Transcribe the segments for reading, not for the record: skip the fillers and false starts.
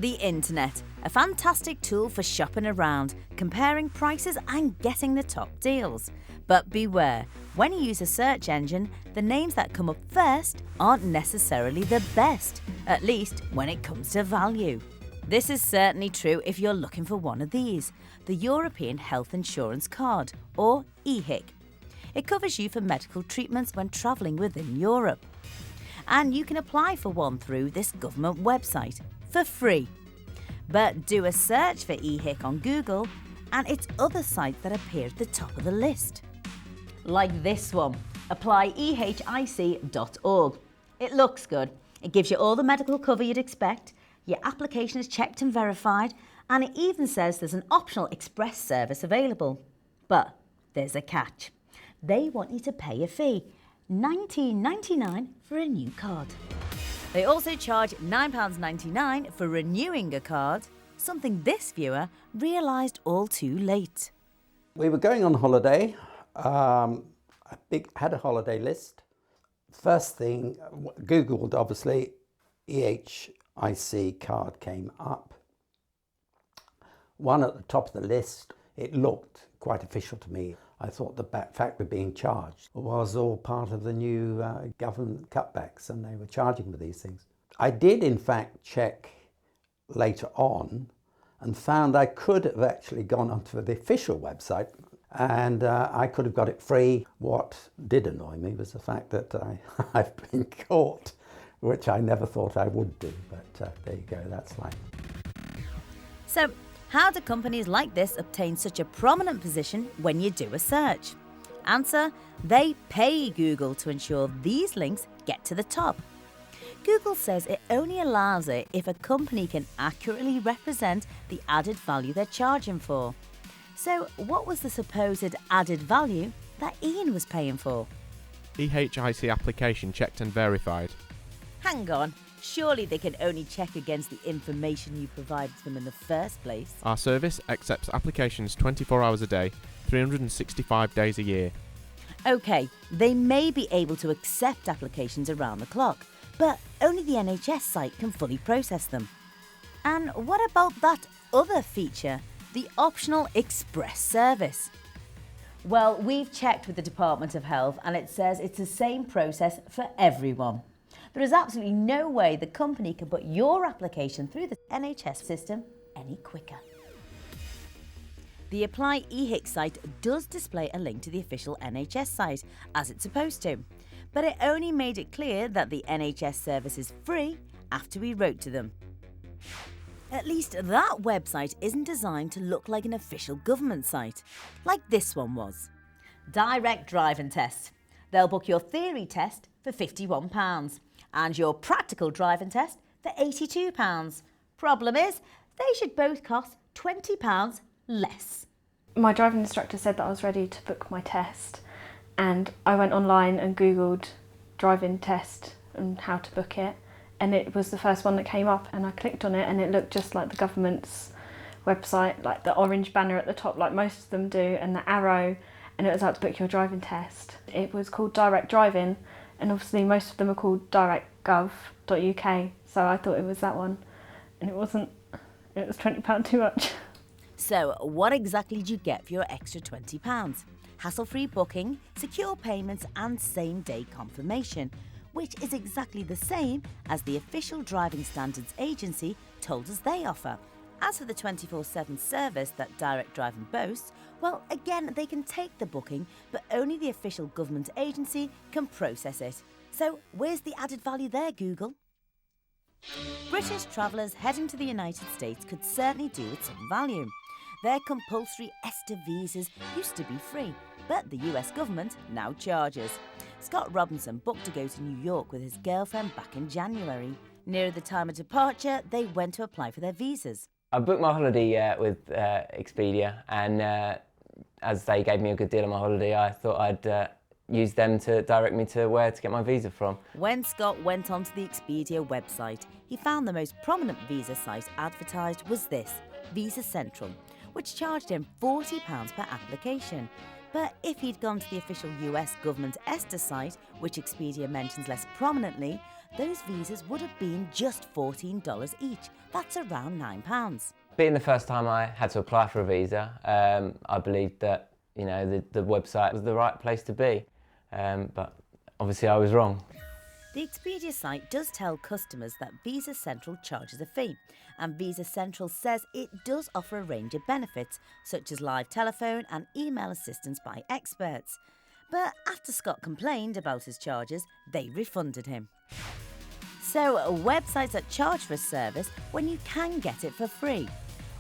The internet, a fantastic tool for shopping around, comparing prices and getting the top deals. But beware, when you use a search engine, the names that come up first aren't necessarily the best, at least when it comes to value. This is certainly true if you're looking for one of these, the European Health Insurance Card, or EHIC. It covers you for medical treatments when travelling within Europe. And you can apply for one through this government website for free. But do a search for EHIC on Google and it's other sites that appear at the top of the list. Like this one, applyEHIC.org. It looks good. It gives you all the medical cover you'd expect, your application is checked and verified, and it even says there's an optional express service available. But there's a catch. They want you to pay a fee, $19.99 for a new card. They also charge £9.99 for renewing a card, something this viewer realised all too late. We were going on holiday. Had a holiday list. First thing, Googled obviously, EHIC card came up. One at the top of the list, it looked quite official to me. I thought the fact of being charged was all part of the new government cutbacks, and they were charging for these things. I did in fact check later on and found I could have actually gone onto the official website and I could have got it free. What did annoy me was the fact that I've been caught, which I never thought I would do, but there you go, that's life. So, how do companies like this obtain such a prominent position when you do a search? Answer: they pay Google to ensure these links get to the top. Google says it only allows it if a company can accurately represent the added value they're charging for. So, what was the supposed added value that Ian was paying for? EHIC application checked and verified. Hang on. Surely they can only check against the information you provided them in the first place. Our service accepts applications 24 hours a day, 365 days a year. OK, they may be able to accept applications around the clock, but only the NHS site can fully process them. And what about that other feature, the optional express service? Well, we've checked with the Department of Health and it says it's the same process for everyone. There is absolutely no way the company can put your application through the NHS system any quicker. The Apply EHIC site does display a link to the official NHS site, as it's supposed to, but it only made it clear that the NHS service is free after we wrote to them. At least that website isn't designed to look like an official government site, like this one was. Direct driving test. They'll book your theory test for £51 and your practical driving test for £82. Problem is, they should both cost £20 less. My driving instructor said that I was ready to book my test, and I went online and Googled driving test and how to book it, and it was the first one that came up, and I clicked on it and it looked just like the government's website, like the orange banner at the top like most of them do, and the arrow, and it was out to book your driving test. It was called Direct Driving, and obviously most of them are called directgov.uk, so I thought it was that one, and it wasn't. It was £20 too much. So what exactly did you get for your extra £20? Hassle-free booking, secure payments and same-day confirmation, which is exactly the same as the official Driving Standards Agency told us they offer. As for the 24/7 service that Direct Driving boasts, well, again, they can take the booking, but only the official government agency can process it. So where's the added value there, Google? British travellers heading to the United States could certainly do with some value. Their compulsory ESTA visas used to be free, but the US government now charges. Scott Robinson booked to go to New York with his girlfriend back in January. Near the time of departure, they went to apply for their visas. I booked my holiday with Expedia, and as they gave me a good deal on my holiday, I thought I'd use them to direct me to where to get my visa from. When Scott went onto the Expedia website, he found the most prominent visa site advertised was this, Visa Central, which charged him £40 per application. But if he'd gone to the official US government ESTA site, which Expedia mentions less prominently, those visas would have been just $14 each. That's around £9. Being the first time I had to apply for a visa, I believed that the website was the right place to be, but obviously I was wrong. The Expedia site does tell customers that Visa Central charges a fee, and Visa Central says it does offer a range of benefits, such as live telephone and email assistance by experts. But after Scott complained about his charges, they refunded him. So, websites that charge for a service when you can get it for free.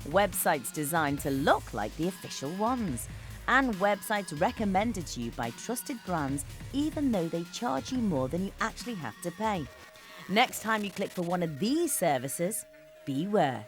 Websites designed to look like the official ones. And websites recommended to you by trusted brands even though they charge you more than you actually have to pay. Next time you click for one of these services, beware.